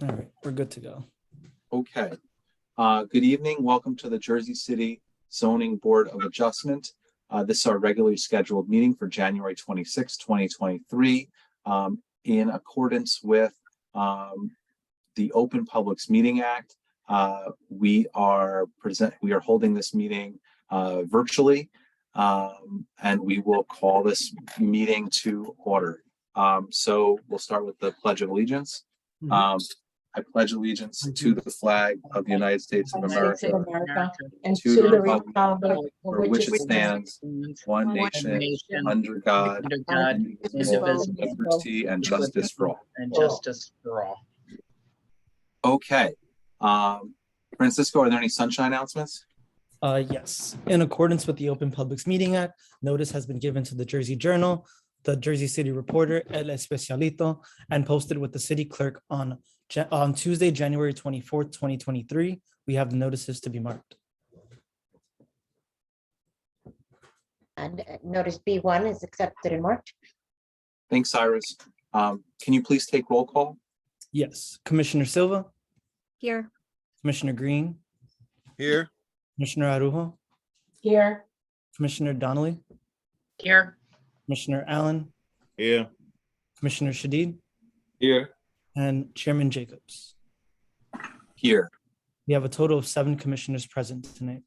All right, we're good to go. Okay. Good evening. Welcome to the Jersey City Zoning Board of Adjustment. This is our regularly scheduled meeting for January 26, 2023. In accordance with the Open Publics Meeting Act, we are holding this meeting virtually, and we will call this meeting to order. So we'll start with the Pledge of Allegiance. I pledge allegiance to the flag of the United States of America, and to to the the republic republic for which it stands, one nation, under God, indivisible, with liberty and justice for all. Okay. Francisco, are there any sunshine announcements? Yes, in accordance with the Open Publics Meeting Act, notice has been given to the Jersey Journal, the Jersey City Reporter, El Especialito, and posted with the city clerk on Tuesday, January 24th, 2023. We have the notices to be marked. And notice B1 is accepted and marked. Thanks, Cyrus. Can you please take roll call? Yes, Commissioner Silva, Here. Commissioner Green, Here. Commissioner Arujo, Here. Commissioner Donnelly, Here. Commissioner Allen, Here. Commissioner Shadid, Here. and Chairman Jacobs. Here. We have a total of 7 commissioners present tonight.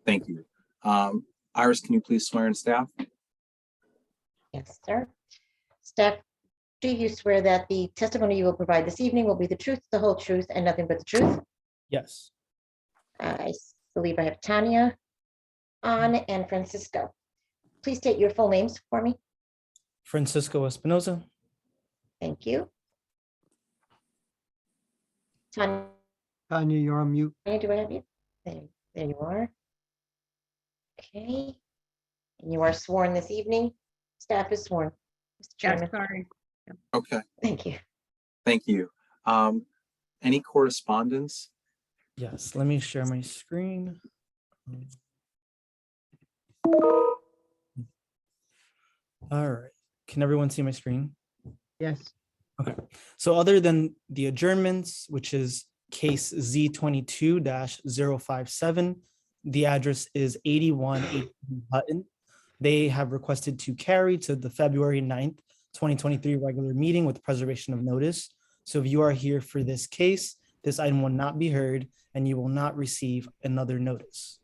Thank you. Iris, can you please swear in staff? Yes, sir. Staff, do you swear that the testimony you will provide this evening will be the truth, the whole truth, and nothing but the truth? Yes. I believe I have Tanya on and Francisco. Please state your full names for me. Francisco Espinoza, Thank you. Tanya, Tanya, you're on mute. do I have you? There you are. Okay. And you are sworn this evening. Staff is sworn. Mr. Chairman. Sorry. Okay, Thank you. thank you. Any correspondence? yes, let me share my screen. All right, can everyone see my screen? Yes. Okay, so other than the adjournments, which is case Z22-057, the address is 81 Hutton. They have requested to carry to the February 9th, 2023 regular meeting with preservation of notice. So if you are here for this case, this item will not be heard and you will not receive another notice.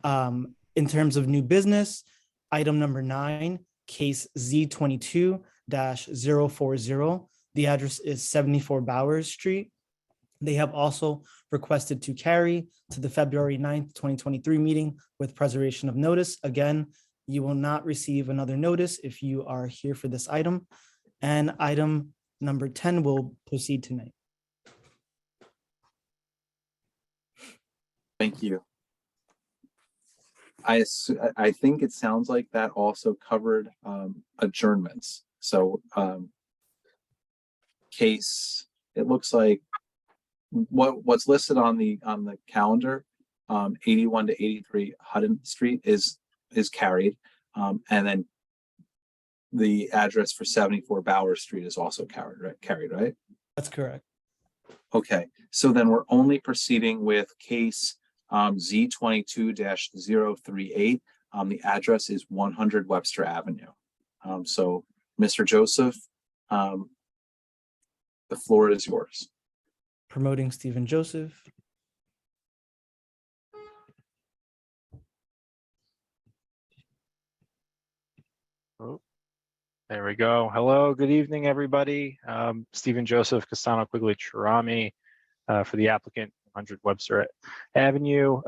In terms of new business, item number 9, case Z22-040, the address is 74 Bowers Street. They have also requested to carry to the February 9th, 2023 meeting with preservation of notice. Again, you will not receive another notice if you are here for this item. And item number 10 will proceed tonight. Thank you. I think it sounds like that also covered adjournments. So case, it looks like what's listed on the calendar, 81 to 83 Hutton Street is carried, and then the address for 74 Bowers Street is also carried, right? That's correct. Okay, so then we're only proceeding with case Z22-038. The address is 100 Webster Avenue. So Mr. Joseph, the floor is yours. Promoting Stephen Joseph. Oh, there we go. Hello, good evening, everybody. Stephen Joseph, Castano Quigley Chirami, for the applicant, 100 Webster Avenue.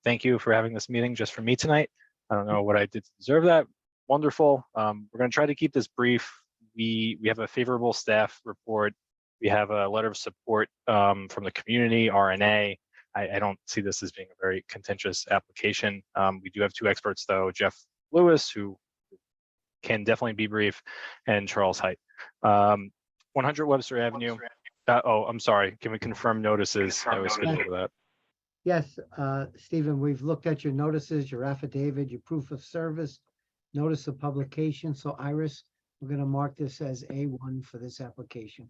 Thank you for having this meeting just for me tonight. I don't know what I did to deserve that. Wonderful. We're going to try to keep this brief. We have a favorable staff report. We have a letter of support from the community, RNA. I don't see this as being a very contentious application. We do have 2 experts, though, Jeff Lewis, who can definitely be brief, and Charles Height. 100 Webster Avenue. Oh, I'm sorry. Can we confirm notices? I was skipped over that. Yes, Stephen, we've looked at your notices, your affidavit, your proof of service, notice of publication. So Iris, we're going to mark this as A1 for this application.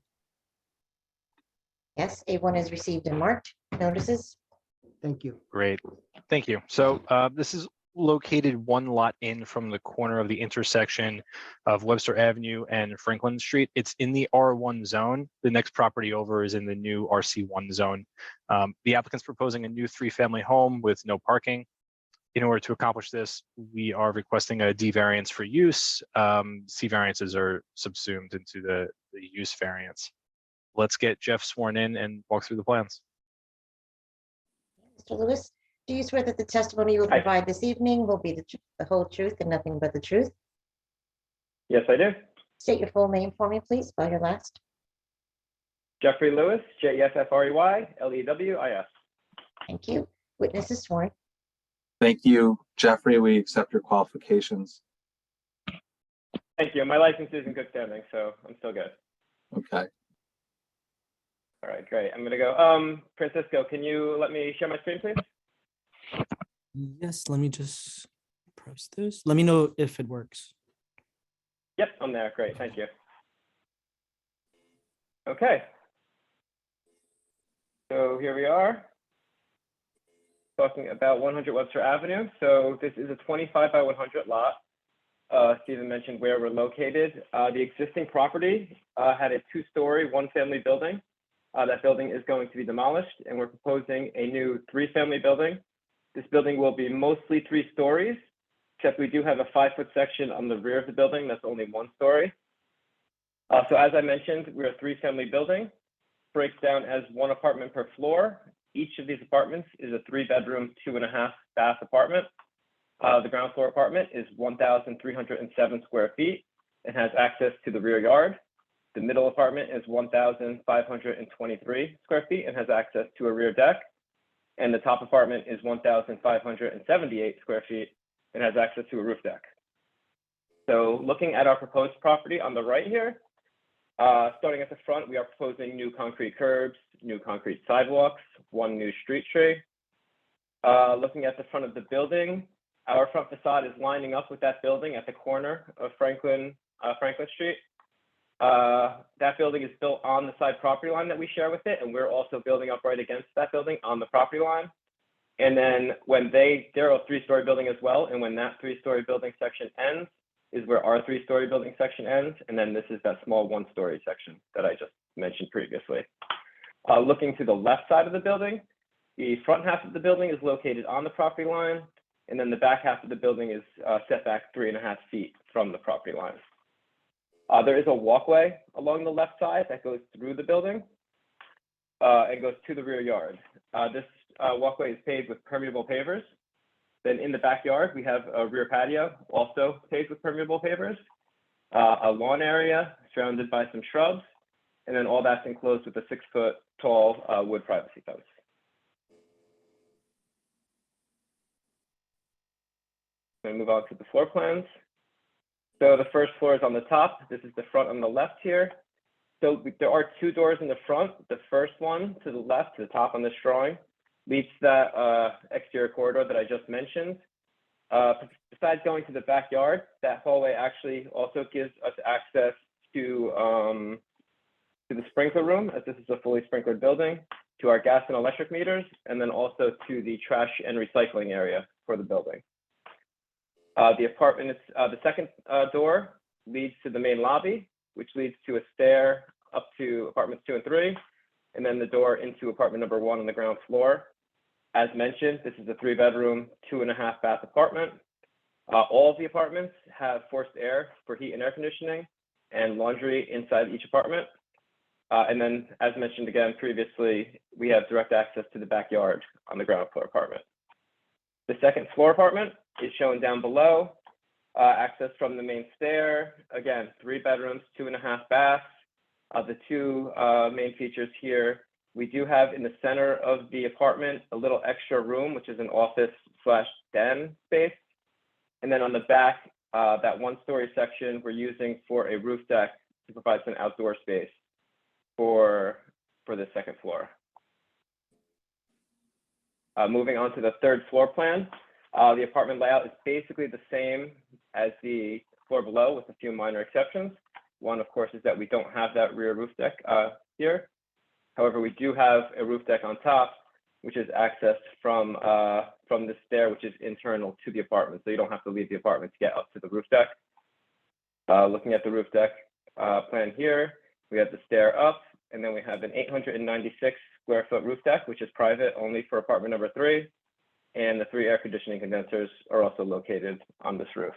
Yes, A1 is received and marked. Notices? Thank you. Great, thank you. So this is located one lot in from the corner of the intersection of Webster Avenue and Franklin Street. It's in the R1 zone. The next property over is in the new RC1 zone. The applicant's proposing a new 3-family home with no parking. In order to accomplish this, we are requesting a D variance for use. C variances are subsumed into the use variance. Let's get Jeff sworn in and walk through the plans. Mr. Lewis, do you swear that the testimony you will Aye. provide this evening will be the whole truth and nothing but the truth? Yes, I do. State your full name for me, please, spell your last. Jeffrey Lewis, Jeffrey Lewis. Thank you. Witness is sworn. Thank you, Jeffrey. We accept your qualifications. Thank you. My license is in good standing, so I'm still good. Okay. All right, great. I'm gonna go. Francisco, can you let me share my screen, please? Yes, let me just press this. Let me know if it works. Yep, I'm there. Great, thank you. Okay. So here we are, talking about 100 Webster Avenue. So this is a 25 by 100 lot. Stephen mentioned where we're located. The existing property had a 2-story, 1-family building. That building is going to be demolished, and we're proposing a new 3-family building. This building will be mostly 3 stories, except we do have a 5-foot section on the rear of the building that's only 1 story. So as I mentioned, we're a 3-family building, breaks down as 1 apartment per floor. Each of these apartments is a 3-bedroom, 2.5-bath apartment. The ground floor apartment is 1,307 square feet and has access to the rear yard. The middle apartment is 1,523 square feet and has access to a rear deck. And the top apartment is 1,578 square feet and has access to a roof deck. So looking at our proposed property on the right here, starting at the front, we are proposing new concrete curbs, new concrete sidewalks, 1 new street tree. Looking at the front of the building, our front facade is lining up with that building at the corner of Franklin Street. That building is built on the side property line that we share with it, and we're also building up right against that building on the property line. And then when they're a 3-story building as well, and when that 3-story building section ends is where our 3-story building section ends, and then this is that small 1-story section that I just mentioned previously. Looking to the left side of the building, the front half of the building is located on the property line, and then the back half of the building is set back 3.5 feet from the property line. There is a walkway along the left side that goes through the building and goes to the rear yard. This walkway is paved with permeable pavers. Then in the backyard, we have a rear patio, also paved with permeable pavers, a lawn area surrounded by some shrubs, and then all that's enclosed with a 6-foot tall wood privacy fence. I'm gonna move on to the floor plans. So the first floor is on the top. This is the front on the left here. So there are 2 doors in the front. The first one to the left, to the top on this drawing, leads to that exterior corridor that I just mentioned. Besides going to the backyard, that hallway actually also gives us access to the sprinkler room, as this is a fully sprinklered building, to our gas and electric meters, and then also to the trash and recycling area for the building. The second door leads to the main lobby, which leads to a stair up to apartments 2 and 3, and then the door into apartment number 1 on the ground floor. As mentioned, this is a 3-bedroom, 2.5-bath apartment. All of the apartments have forced air for heat and air conditioning and laundry inside each apartment. And then, as mentioned again previously, we have direct access to the backyard on the ground floor apartment. The second floor apartment is shown down below. Access from the main stair. Again, 3 bedrooms, 2.5 baths. The 2 main features here, we do have in the center of the apartment a little extra room, which is an office/den space. And then on the back, that 1-story section we're using for a roof deck to provide some outdoor space for the second floor. Moving on to the third floor plan. The apartment layout is basically the same as the floor below with a few minor exceptions. One, of course, is that we don't have that rear roof deck here. However, we do have a roof deck on top, which is accessed from the stair, which is internal to the apartment. So you don't have to leave the apartment to get up to the roof deck. Looking at the roof deck plan here, we have the stair up, and then we have an 896 square foot roof deck, which is private only for apartment number 3. And the 3 air conditioning condensers are also located on this roof.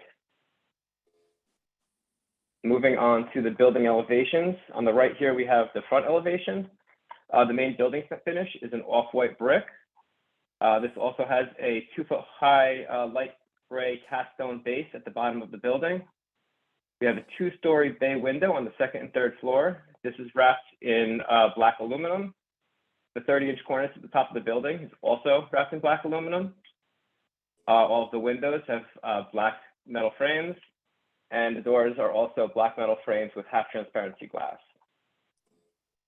Moving on to the building elevations. On the right here, we have the front elevation. The main building finish is an off-white brick. This also has a 2-foot-high light gray cast stone base at the bottom of the building. We have a 2-story bay window on the 2nd and 3rd floor. This is wrapped in black aluminum. The 30-inch cornice at the top of the building is also wrapped in black aluminum. All of the windows have black metal frames, and the doors are also black metal frames with half transparency glass.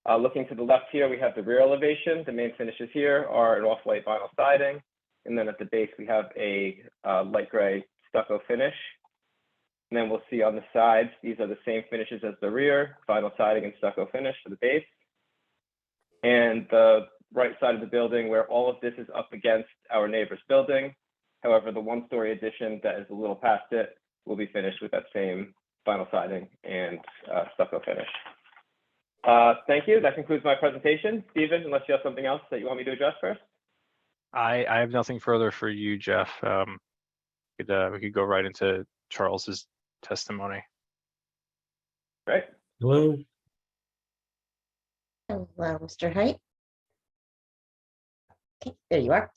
Looking to the left here, we have the rear elevation. The main finishes here are an off-white vinyl siding. And then at the base, we have a light gray stucco finish. And then we'll see on the sides, these are the same finishes as the rear, vinyl siding and stucco finish for the base. And the right side of the building where all of this is up against our neighbor's building. However, the 1-story addition that is a little past it will be finished with that same vinyl siding and stucco finish. Thank you. That concludes my presentation. Stephen, unless you have something else that you want me to address first. I have nothing further for you, Jeff. We could go right into Charles's testimony. Great. Hello. Hello, Mr. Height. Okay, there you are.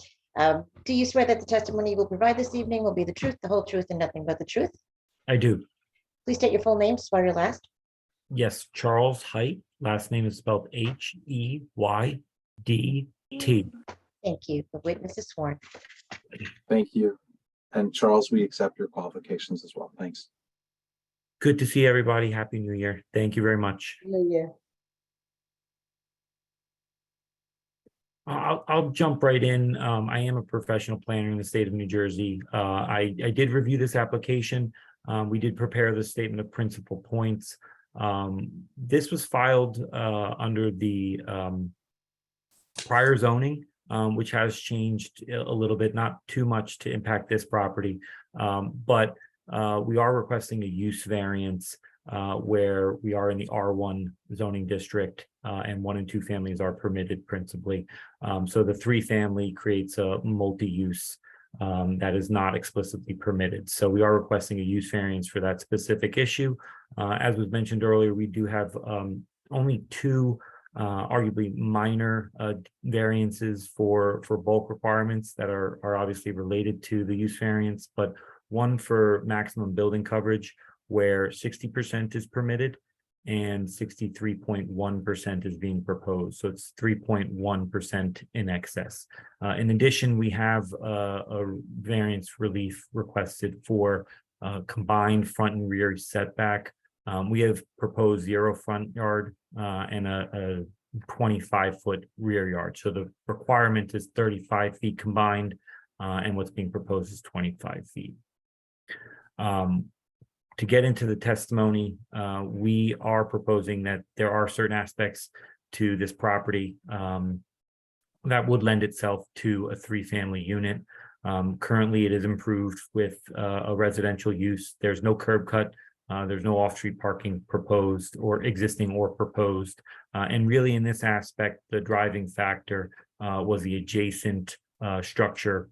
Do you swear that the testimony you will provide this evening will be the truth, the whole truth, and nothing but the truth? I do. Please state your full name, spell your last. Yes, Charles Height. Last name is spelled H-E-Y-D-T. Thank you. The witness is sworn. Thank you. And Charles, we accept your qualifications as well. Thanks. Good to see everybody. Happy New Year. Thank you very much. I'll jump right in. I am a professional planner in the state of New Jersey. I did review this application. We did prepare the statement of principal points. This was filed under the prior zoning, which has changed a little bit, not too much to impact this property, but we are requesting a use variance where we are in the R1 zoning district and 1 and 2 families are permitted principally. So the 3-family creates a multi-use that is not explicitly permitted. So we are requesting a use variance for that specific issue. As was mentioned earlier, we do have only 2 arguably minor variances for bulk requirements that are obviously related to the use variance, but one for maximum building coverage where 60% is permitted and 63.1% is being proposed. So it's 3.1% in excess. In addition, we have a variance relief requested for combined front and rear setback. We have proposed 0 front yard and a 25-foot rear yard. So the requirement is 35 feet combined and what's being proposed is 25 feet. To get into the testimony, we are proposing that there are certain aspects to this property that would lend itself to a 3-family unit. Currently, it is improved with a residential use. There's no curb cut. There's no off-street parking proposed or existing or proposed. And really in this aspect, the driving factor was the adjacent structure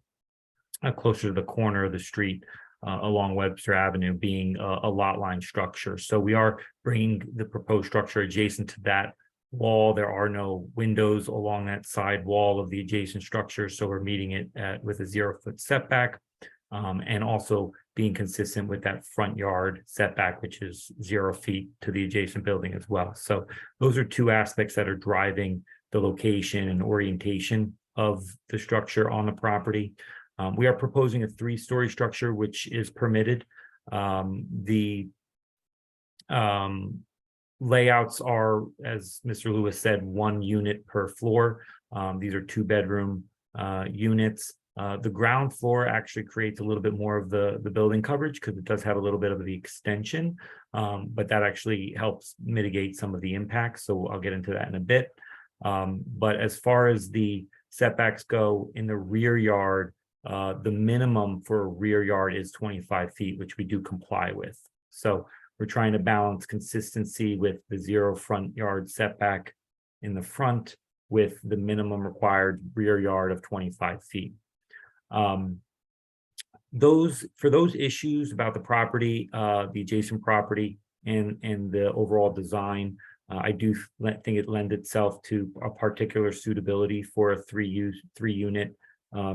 closer to the corner of the street along Webster Avenue being a lot line structure. So we are bringing the proposed structure adjacent to that wall. There are no windows along that side wall of the adjacent structure. So we're meeting it with a 0-foot setback and also being consistent with that front yard setback, which is 0 feet to the adjacent building as well. So those are 2 aspects that are driving the location and orientation of the structure on the property. We are proposing a 3-story structure, which is permitted. The layouts are, as Mr. Lewis said, 1 unit per floor. These are 2-bedroom units. The ground floor actually creates a little bit more of the building coverage because it does have a little bit of the extension, but that actually helps mitigate some of the impacts. So I'll get into that in a bit. But as far as the setbacks go in the rear yard, the minimum for a rear yard is 25 feet, which we do comply with. So we're trying to balance consistency with the 0 front yard setback in the front with the minimum required rear yard of 25 feet. For those issues about the property, the adjacent property and the overall design, I do think it lends itself to a particular suitability for a three unit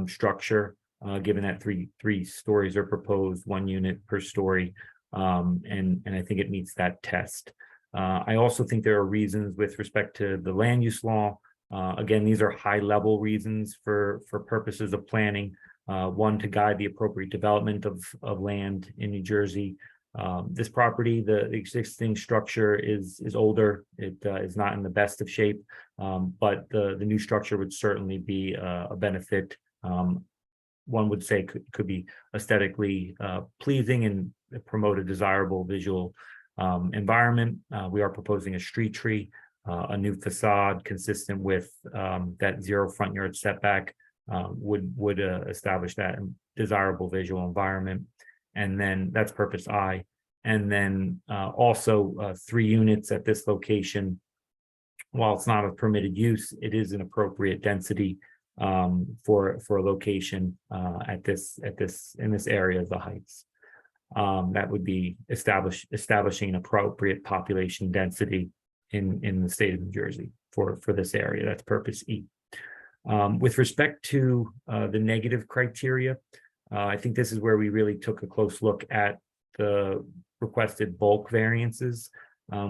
structure, given that three stories are proposed, 1 unit per story. And I think it meets that test. I also think there are reasons with respect to the land use law. Again, these are high level reasons for purposes of planning. One, to guide the appropriate development of land in New Jersey. This property, the existing structure is older. It is not in the best of shape, but the new structure would certainly be a benefit. One would say could be aesthetically pleasing and promote a desirable visual environment. We are proposing a street tree, a new facade consistent with that 0 front yard setback would establish that desirable visual environment. And then that's purpose I. And then also 3 units at this location. While it's not a permitted use, it is an appropriate density for a location in this area of the Heights. That would be establishing an appropriate population density in the state of New Jersey for this area. That's purpose E. With respect to the negative criteria, I think this is where we really took a close look at the requested bulk variances.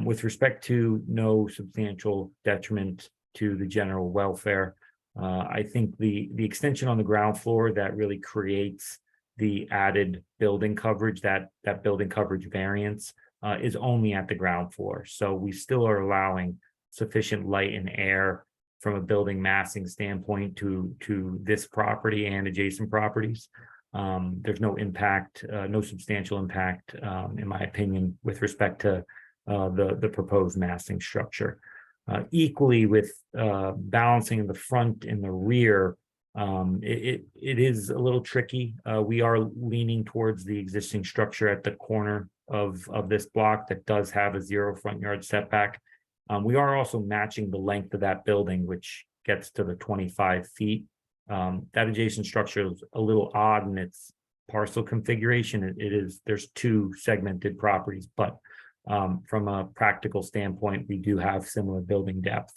With respect to no substantial detriment to the general welfare, I think the extension on the ground floor that really creates the added building coverage, that building coverage variance is only at the ground floor. So we still are allowing sufficient light and air from a building massing standpoint to this property and adjacent properties. There's no impact, no substantial impact, in my opinion, with respect to the proposed massing structure. Equally with balancing the front and the rear, it is a little tricky. We are leaning towards the existing structure at the corner of this block that does have a 0 front yard setback. We are also matching the length of that building, which gets to the 25 feet. That adjacent structure is a little odd in its parcel configuration. There's 2 segmented properties, but from a practical standpoint, we do have similar building depth.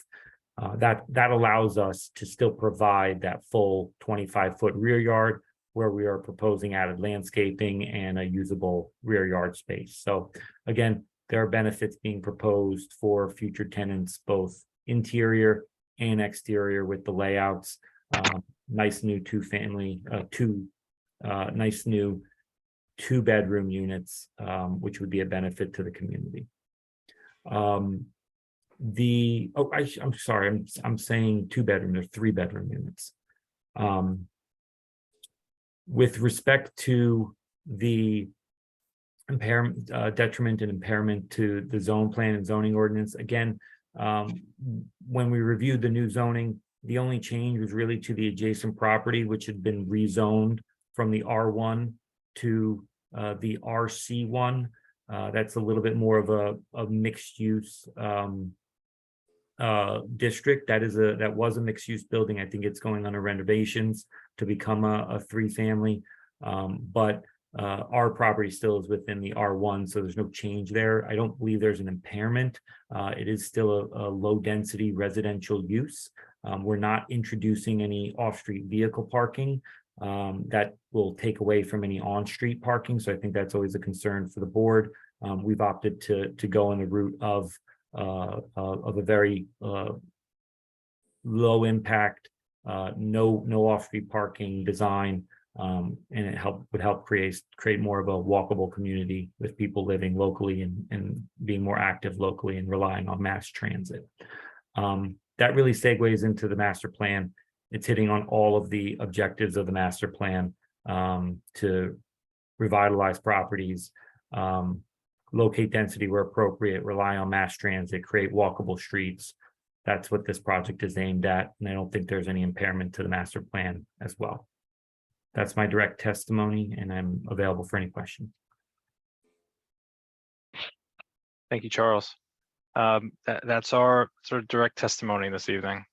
That allows us to still provide that full 25-foot rear yard where we are proposing added landscaping and a usable rear yard space. So again, there are benefits being proposed for future tenants, both interior and exterior with the layouts. Nice new nice new 2-bedroom units, which would be a benefit to the community. I'm sorry, I'm saying 2-bedroom, they're 3-bedroom units. With respect to the impairment, detriment and impairment to the zone plan and zoning ordinance, again, when we reviewed the new zoning, the only change was really to the adjacent property, which had been rezoned from the R1 to the RC1. That's a little bit more of a mixed use district. That was a mixed use building. I think it's going under renovations to become a 3-family, but our property still is within the R1, so there's no change there. I don't believe there's an impairment. It is still a low density residential use. We're not introducing any off-street vehicle parking that will take away from any on-street parking. So I think that's always a concern for the board. We've opted to go on the route of a very low impact, no off-street parking design, and it would help create more of a walkable community with people living locally and being more active locally and relying on mass transit. That really segues into the master plan. It's hitting on all of the objectives of the master plan, to revitalize properties, locate density where appropriate, rely on mass transit, create walkable streets, That's what this project is aimed at, and I don't think there's any impairment to the master plan as well. That's my direct testimony, and I'm available for any questions. Thank you, Charles. That's our sort of direct testimony this evening.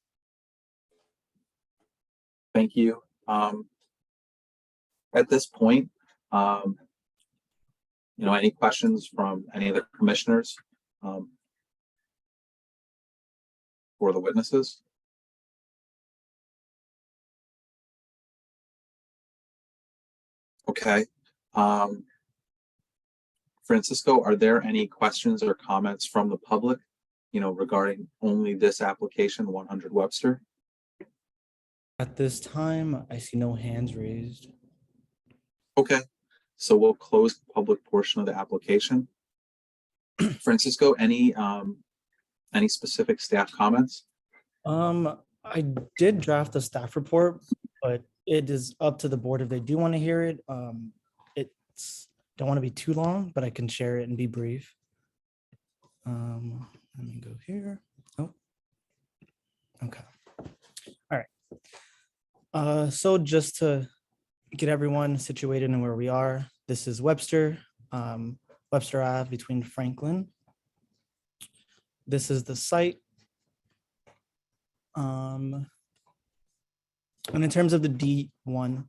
Thank you. At this point, any questions from any of the commissioners for the witnesses? Okay. Francisco, are there any questions or comments from the public, regarding only this application, 100 Webster? At this time, I see no hands raised. Okay, so we'll close the public portion of the application. Francisco, any specific staff comments? I did draft a staff report, but it is up to the board if they do want to hear it. It's don't want to be too long, but I can share it and be brief. Let me go here. Oh, okay. All right. So just to get everyone situated in where we are, this is Webster, Webster Ave between Franklin. This is the site. And in terms of the D1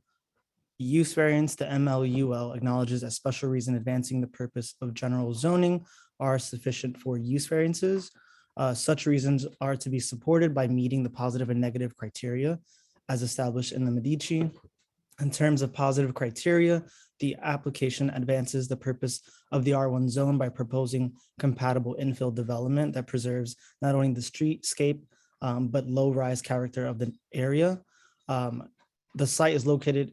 use variance, the MLUL acknowledges that special reason advancing the purpose of general zoning are sufficient for use variances. Such reasons are to be supported by meeting the positive and negative criteria as established in the Medici. In terms of positive criteria, the application advances the purpose of the R1 zone by proposing compatible infill development that preserves not only the streetscape, but low-rise character of the area. The site is located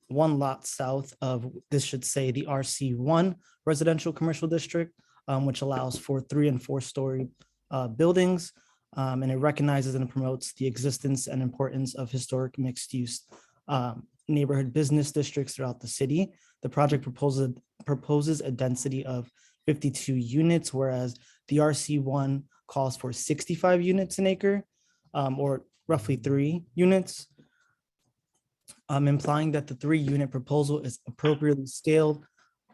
one lot south of, this should say, the RC1 residential commercial district, which allows for 3 and 4 story buildings, and it recognizes and promotes the existence and importance of historic mixed-use neighborhood business districts throughout the city. The project proposes a density of 52 units, whereas the RC1 calls for 65 units an acre, or roughly 3 units, implying that the 3-unit proposal is appropriately scaled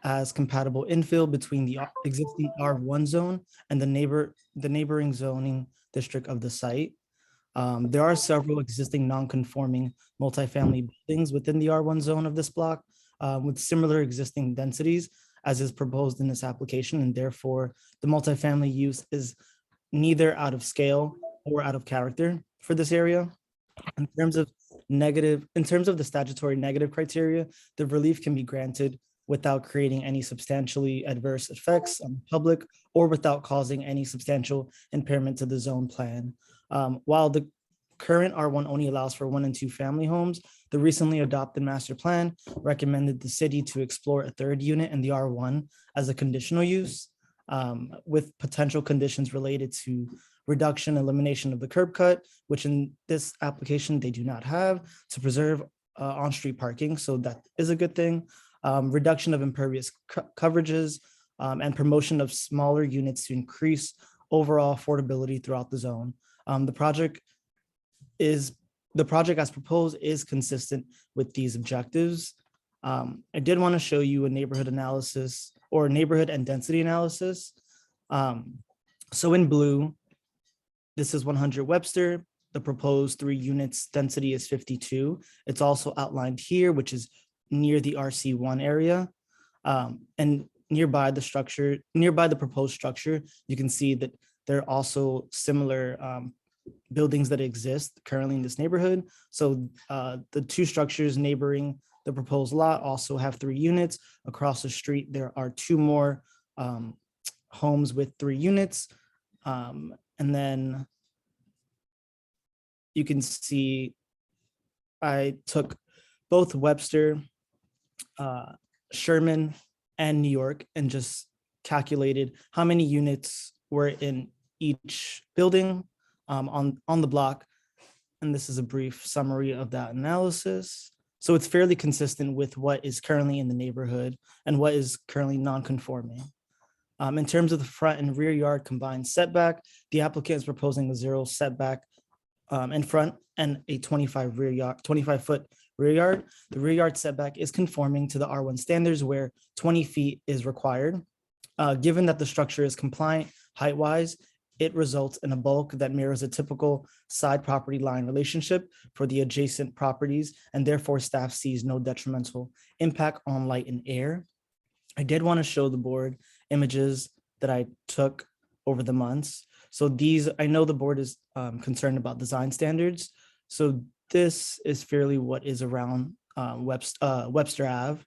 as compatible infill between the existing R1 zone and the neighboring zoning district of the site. There are several existing non-conforming multifamily buildings within the R1 zone of this block with similar existing densities as is proposed in this application, and therefore the multifamily use is neither out of scale or out of character for this area. In terms of the statutory negative criteria, the relief can be granted without creating any substantially adverse effects on the public or without causing any substantial impairment to the zone plan. While the current R1 only allows for 1 and 2 family homes, the recently adopted master plan recommended the city to explore a 3rd unit in the R1 as a conditional use, with potential conditions related to reduction, elimination of the curb cut, which in this application they do not have, to preserve on-street parking. So that is a good thing. Reduction of impervious coverages, and promotion of smaller units to increase overall affordability throughout the zone. The project as proposed is consistent with these objectives. I did want to show you a neighborhood analysis or neighborhood and density analysis. So in blue, this is 100 Webster. The proposed 3 units density is 52. It's also outlined here, which is near the RC1 area. And nearby the proposed structure, you can see that there are also similar buildings that exist currently in this neighborhood. So the 2 structures neighboring the proposed lot also have 3 units. Across the street, there are 2 more homes with 3 units. And then you can see I took both Webster, Sherman, and New York and just calculated how many units were in each building on the block. And this is a brief summary of that analysis. So it's fairly consistent with what is currently in the neighborhood and what is currently non-conforming. In terms of the front and rear yard combined setback, the applicant is proposing a 0 setback in front and a 25-foot rear yard. The rear yard setback is conforming to the R1 standards where 20 feet is required. Given that the structure is compliant height-wise, it results in a bulk that mirrors a typical side property line relationship for the adjacent properties, and therefore staff sees no detrimental impact on light and air. I did want to show the board images that I took over the months. So these, I know the board is concerned about design standards. So this is fairly what is around Webster Ave.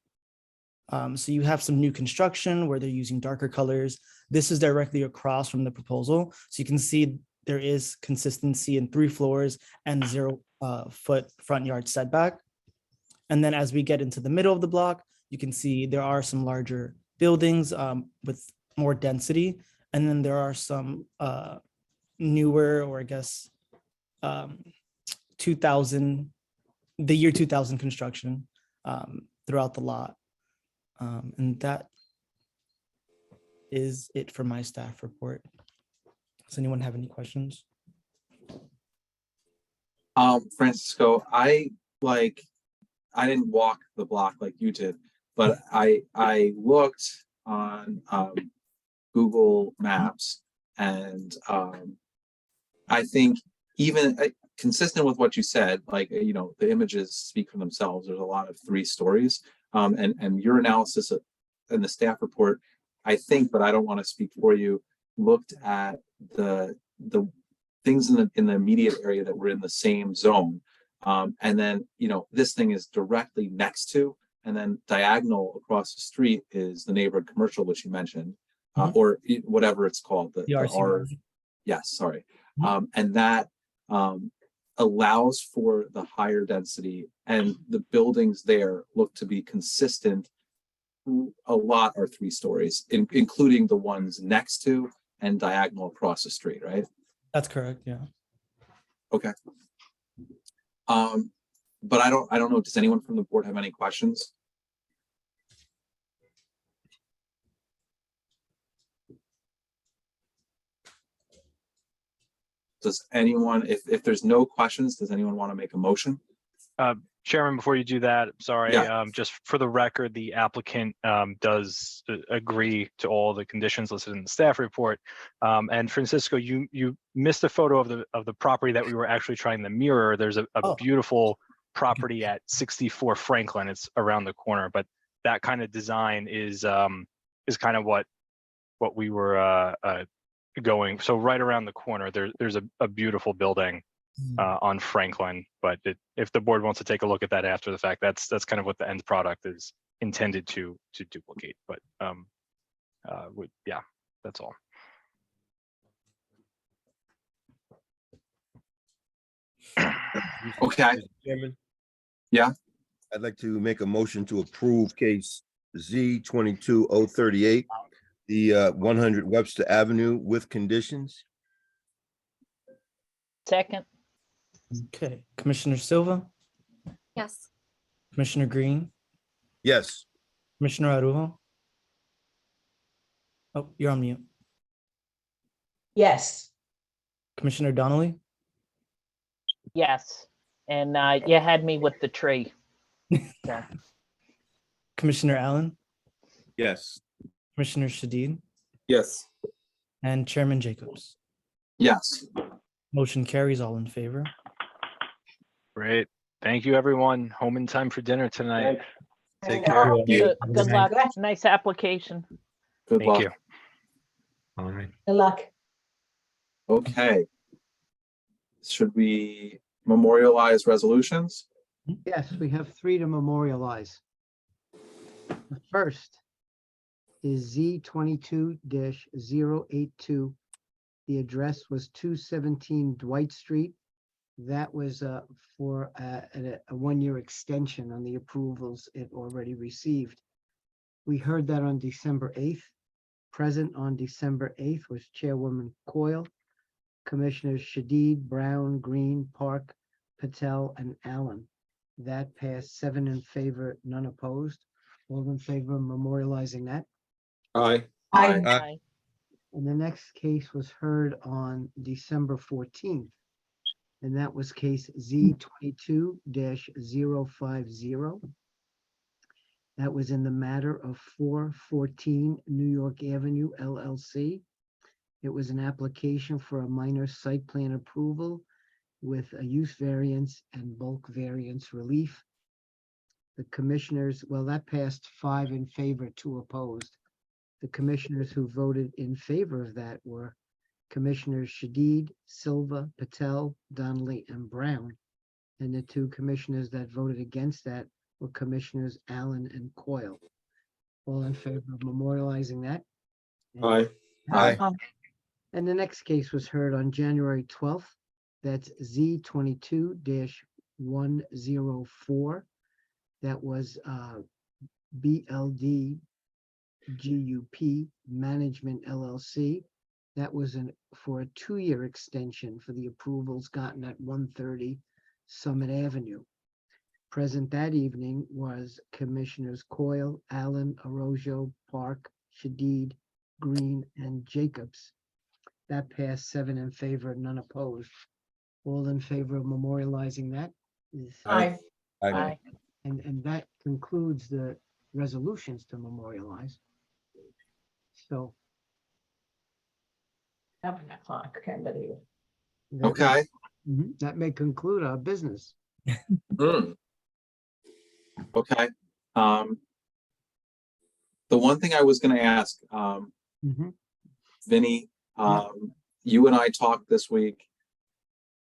So you have some new construction where they're using darker colors. This is directly across from the proposal. So you can see there is consistency in 3 floors and 0 foot front yard setback. And then as we get into the middle of the block, you can see there are some larger buildings with more density. And then there are some newer, or I guess, 2000, the year 2000 construction throughout the lot. And that is it for my staff report. Does anyone have any questions? Francisco, I didn't walk the block like you did, but I looked on Google Maps, and I think even consistent with what you said, the images speak for themselves. There's a lot of 3 stories, and your analysis and the staff report, I think, but I don't want to speak for you, looked at the things in the immediate area that were in the same zone. And then, this thing is directly next to, and then diagonal across the street is the neighborhood commercial, which you mentioned, or whatever it's called. The R. Yes, sorry. And that allows for the higher density, and the buildings there look to be consistent. A lot are 3 stories, including the ones next to and diagonal across the street, right? That's correct, yeah. Okay. But I don't know. Does anyone from the board have any questions? Does anyone, if there's no questions, does anyone want to make a motion? Chairman, before you do that, sorry, Yeah. just for the record, the applicant does agree to all the conditions listed in the staff report. And Francisco, you missed a photo of the property that we were actually trying to mirror. There's a beautiful property at 64 Franklin. It's around the corner, but that kind of design is kind of what we were going. So right around the corner, there's a beautiful building on Franklin, but if the board wants to take a look at that after the fact, that's kind of what the end product is intended to duplicate. But yeah, that's all. Okay. Mr. Chairman? Yeah. I'd like to make a motion to approve case Z-22-038, the 100 Webster Avenue with conditions. Second. Okay, Commissioner Silva, Yes. Commissioner Green, Yes. Commissioner Arujo. Oh, you're on mute. Yes. Commissioner Donnelly, Yes. And you had me with the tree. Yeah. Commissioner Allen, Yes. Commissioner Shadid, Yes. and Chairman Jacobs. Yes. Motion carries, all in favor. Great. Thank you, everyone. Home in time for dinner tonight. Thanks. Take care. Good luck. Nice application. Good Thank luck. you. All right. Good luck. Okay. Should we memorialize resolutions? Yes, we have 3 to memorialize. The first is Z-22-082. The address was 217 Dwight Street. That was for a 1-year extension on the approvals it already received. We heard that on December 8th. Present on December 8th was Chairwoman Coyle, Commissioners Shadid, Brown, Green, Park, Patel, and Allen. That passed 7 in favor, none opposed. All in favor of memorializing that? Aye. Aye. Aye. And the next case was heard on December 14th. And that was case Z22-050. That was in the matter of 414 New York Avenue LLC. It was an application for a minor site plan approval with a use variance and bulk variance relief. The commissioners, well, that passed 5 in favor, 2 opposed. The commissioners who voted in favor of that were Commissioners Shadid, Silva, Patel, Donnelly, and Brown. And the 2 commissioners that voted against that were Commissioners Allen and Coyle. All in favor of memorializing that? Aye. Aye. And the next case was heard on January 12th. That's Z22-104. That was BLD GUP Management LLC. That was for a 2-year extension for the approvals gotten at 130 Summit Avenue. Present that evening was Commissioners Coyle, Allen, Arroyo, Park, Shadid, Green, and Jacobs. That passed 7 in favor, none opposed. All in favor of memorializing that? Aye. Aye. And that concludes the resolutions to memorialize. So. 7:00, can't believe it. that- Okay. That may conclude our business. Hmm. Okay. The one thing I was gonna ask, Mhm. Vinny, you and I talked this week.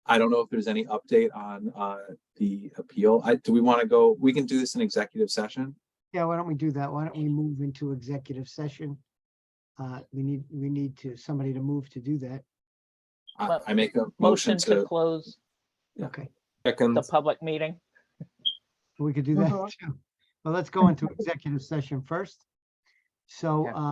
I don't know if there's any update on the appeal. Do we want to go? We can do this in executive session. Yeah, why don't we do that? Why don't we move into executive session? We need somebody to move to do that. I make a Motion motion to to close Okay, the public meeting. we could do that too. Well, let's go into executive session first. So Yeah.